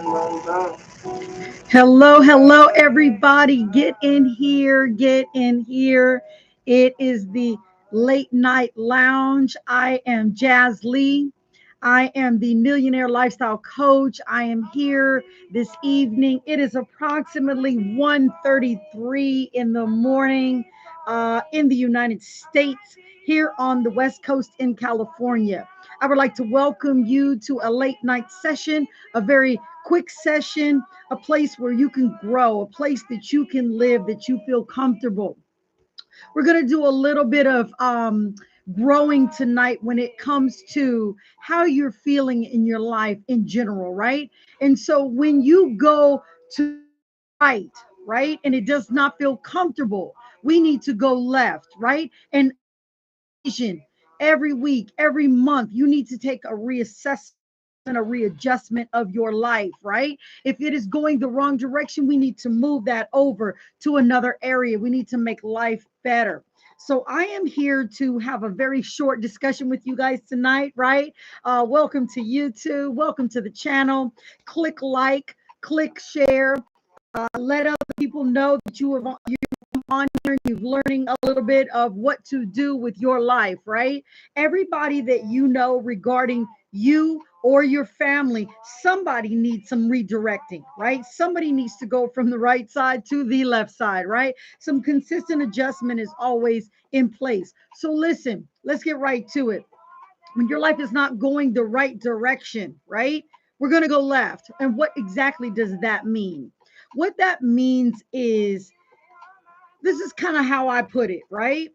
Hello, hello, everybody. Get in here, get in here. It is the late night lounge. I am Jazz Lee. I am the millionaire lifestyle coach. I am here this evening. It is approximately 1:33 in the morning in the United States, here on the West Coast in California. I would like to welcome you to a late night session, a very quick session, a place where you can grow, a place that you can live, that you feel comfortable. We're going to do a little bit of growing tonight when it comes to how you're feeling in your life in general, right? And so when you go to right, right, and it does not feel comfortable, we need to go left, right? And occasion, every week, every month, you need to take a reassessment, a readjustment of your life, right? If it is going the wrong direction, we need to move that over to another area. We need to make life better. So I am here to have a very short discussion with you guys tonight, right? Welcome to YouTube. Welcome to the channel. Click like, click share. Let other people know that you on here and you're learning a little bit of what to do with your life, right? Everybody that you know regarding you or your family, somebody needs some redirecting, right? Somebody needs to go from the right side to the left side, right? Some consistent adjustment is always in place. So listen, let's get right to it. When your life is not going the right direction, right? We're going to go left. And what exactly does that mean? What that means is, this is kind of how I put it, right?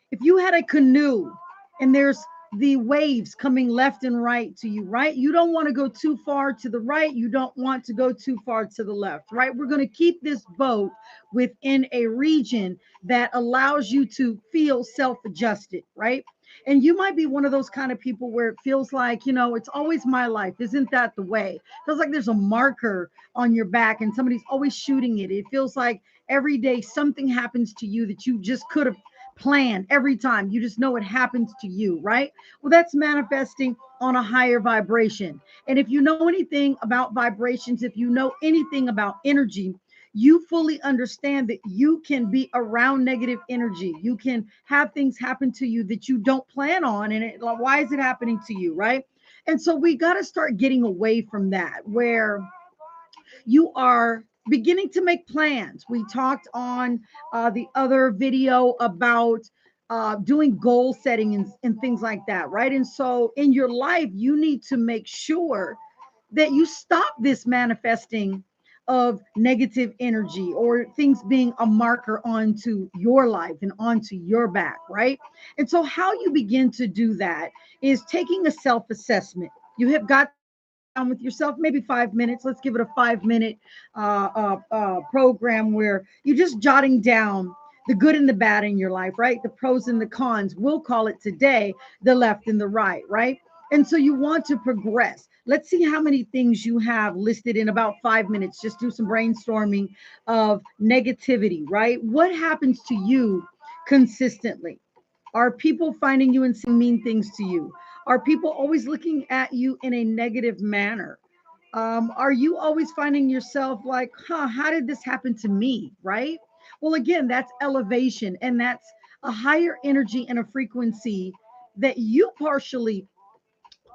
If you had a canoe and there's the waves coming left and right to you, right? You don't want to go too far to the right. You don't want to go too far to the left, right? We're going to keep this boat within a region that allows you to feel self adjusted, right? And you might be one of those kind of people where it feels like, it's always my life. Isn't that the way? It feels like there's a marker on your back and somebody's always shooting it. It feels like every day something happens to you that you just could have planned every time. You just know it happens to you, right? Well, that's manifesting on a higher vibration. And if you know anything about vibrations, if you know anything about energy, you fully understand that you can be around negative energy. You can have things happen to you that you don't plan on. And like, why is it happening to you, right? And so we got to start getting away from that, where you are beginning to make plans. We talked on the other video about doing goal setting and things like that, right? And so in your life, you need to make sure that you stop this manifesting of negative energy or things being a marker onto your life and onto your back, right? And so, how you begin to do that is taking a self assessment. You have got to sit down with yourself, maybe 5 minutes. Let's give it a 5 minute program where you're just jotting down the good and the bad in your life, right? The pros and the cons. We'll call it today the left and the right, right? And so you want to progress. Let's see how many things you have listed in about 5 minutes. Just do some brainstorming of negativity, right? What happens to you consistently? Are people finding you and saying mean things to you? Are people always looking at you in a negative manner? Are you always finding yourself like, how did this happen to me? Right? Well, again, that's elevation, and that's a higher energy and a frequency that you partially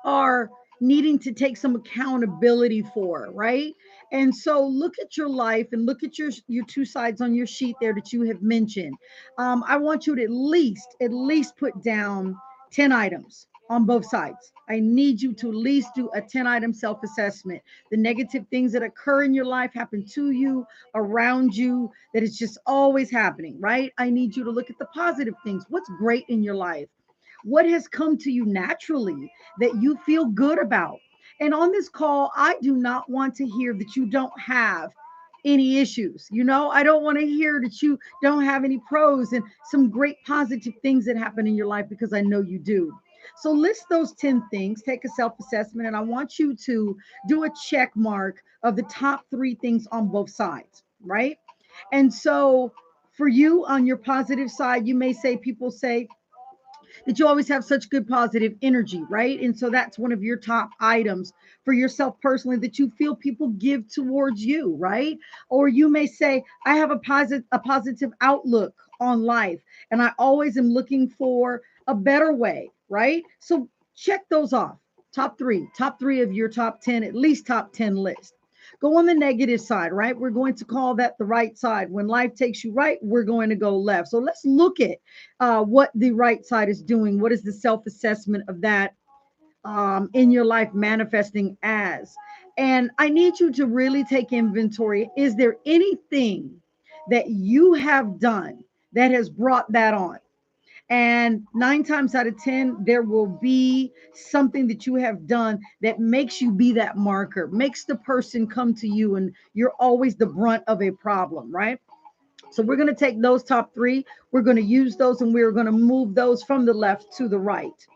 are needing to take some accountability for, right? And so look at your life and look at your two sides on your sheet there that you have mentioned. I want you to at least put down 10 items on both sides. I need you to at least do a 10-item self-assessment. The negative things that occur in your life happen to you, around you, that it's just always happening, right? I need you to look at the positive things. What's great in your life? What has come to you naturally that you feel good about? And on this call, I do not want to hear that you don't have any issues. I don't want to hear that you don't have any pros and some great positive things that happen in your life, because I know you do. So list those 10 things, take a self assessment, and I want you to do a check mark of the top three things on both sides, right? And so for you on your positive side, you may say, people say, that you always have such good positive energy, right? And so that's one of your top items for yourself personally that you feel people give towards you, right? Or you may say, I have a positive outlook on life, and I always am looking for a better way, right? So check those off. Top three of your top 10, at least top 10 list. Go on the negative side, right? We're going to call that the right side. When life takes you right, we're going to go left. So let's look at what the right side is doing. What is the self assessment of that in your life manifesting as? And I need you to really take inventory. Is there anything that you have done that has brought that on? And 9 times out of 10, there will be something that you have done that makes you be that marker, makes the person come to you, and you're always the brunt of a problem, right? So we're going to take those top three. We're going to use those, and we're going to move those from the left to the right.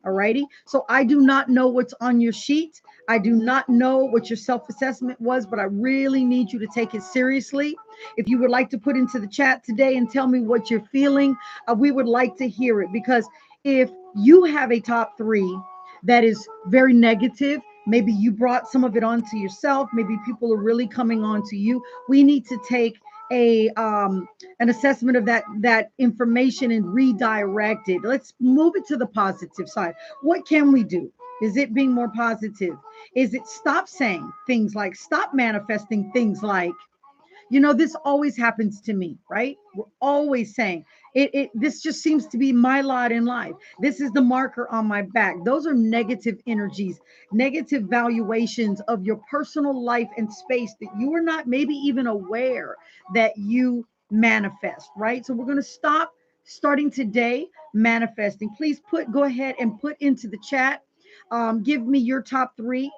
All righty. So I do not know what's on your sheet. I do not know what your self assessment was, but I really need you to take it seriously. If you would like to put into the chat today and tell me what you're feeling, we would like to hear it, because if you have a top three that is very negative, maybe you brought some of it onto yourself, maybe people are really coming on to you, we need to take a an assessment of that information and redirect it. Let's move it to the positive side. What can we do? Is it being more positive? Is it stop saying things like, stop manifesting things like, this always happens to me, right? We're always saying this just seems to be my lot in life. This is the marker on my back. Those are negative energies, negative valuations of your personal life and space that you are not maybe even aware that you manifest, right? So we're going to stop starting today manifesting. Please go ahead and put into the chat. Give me your top three,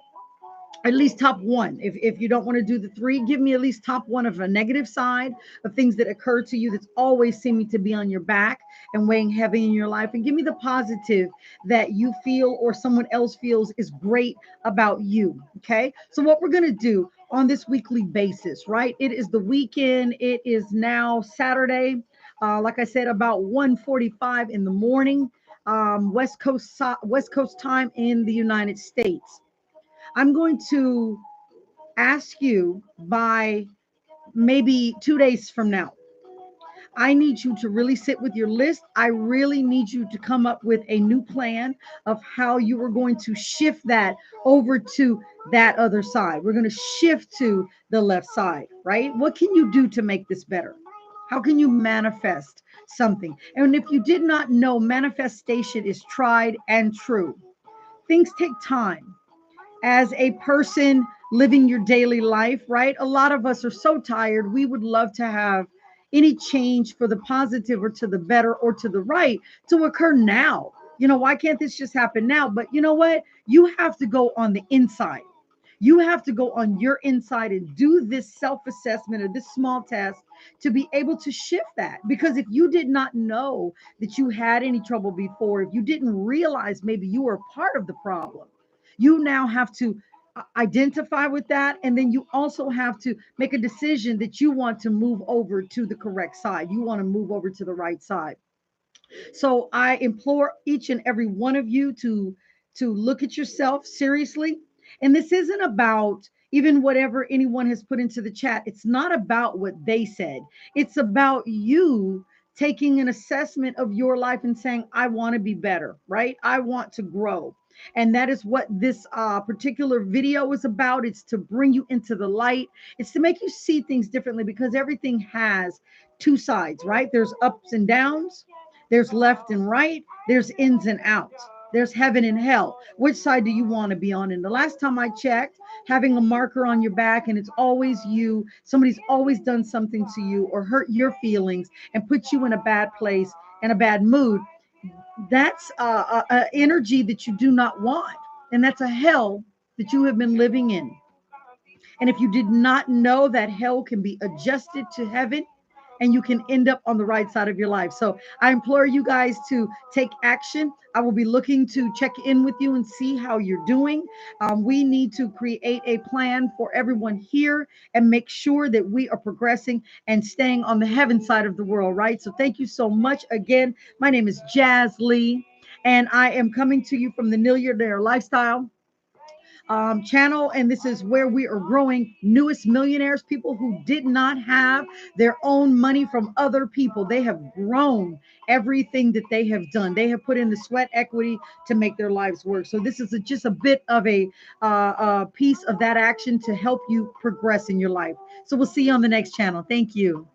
at least top one. If you don't want to do the three, give me at least top one of a negative side of things that occur to you that's always seeming to be on your back and weighing heavy in your life. And give me the positive that you feel or someone else feels is great about you. Okay. So what we're going to do on this weekly basis, right? It is the weekend. It is now Saturday. Like I said, about 1:45 in the morning, West Coast time in the United States. I'm going to ask you by maybe 2 days from now. I need you to really sit with your list. I really need you to come up with a new plan of how you are going to shift that over to that other side. We're going to shift to the left side, right? What can you do to make this better? How can you manifest something? And if you did not know, manifestation is tried and true. Things take time. As a person living your daily life, right? A lot of us are so tired. We would love to have any change for the positive or to the better or to the right to occur now. Why can't this just happen now? But you know what? You have to go on the inside. You have to go on your inside and do this self assessment or this small test to be able to shift that. Because if you did not know that you had any trouble before, if you didn't realize maybe you were part of the problem, you now have to identify with that. And then you also have to make a decision that you want to move over to the correct side. You want to move over to the right side. So I implore each and every one of you to look at yourself seriously. And this isn't about even whatever anyone has put into the chat. It's not about what they said. It's about you taking an assessment of your life and saying, I want to be better, right? I want to grow. And that is what this particular video is about. It's to bring you into the light. It's to make you see things differently, because everything has two sides, right? There's ups and downs. There's left and right. There's ins and outs. There's heaven and hell. Which side do you want to be on? And the last time I checked, having a marker on your back and it's always you, somebody's always done something to you or hurt your feelings and put you in a bad place and a bad mood, that's a energy that you do not want. And that's a hell that you have been living in. And if you did not know that hell can be adjusted to heaven, and you can end up on the right side of your life. So I implore you guys to take action. I will be looking to check in with you and see how you're doing. We need to create a plan for everyone here and make sure that we are progressing and staying on the heaven side of the world, right? So thank you so much. Again, my name is Jazz Lee. And I am coming to you from the Millionaire Lifestyle channel. And this is where we are growing newest millionaires, people who did not have their own money from other people. They have grown everything that they have done. They have put in the sweat equity to make their lives work. So this is just a bit of a piece of that action to help you progress in your life. So we'll see you on the next channel. Thank you.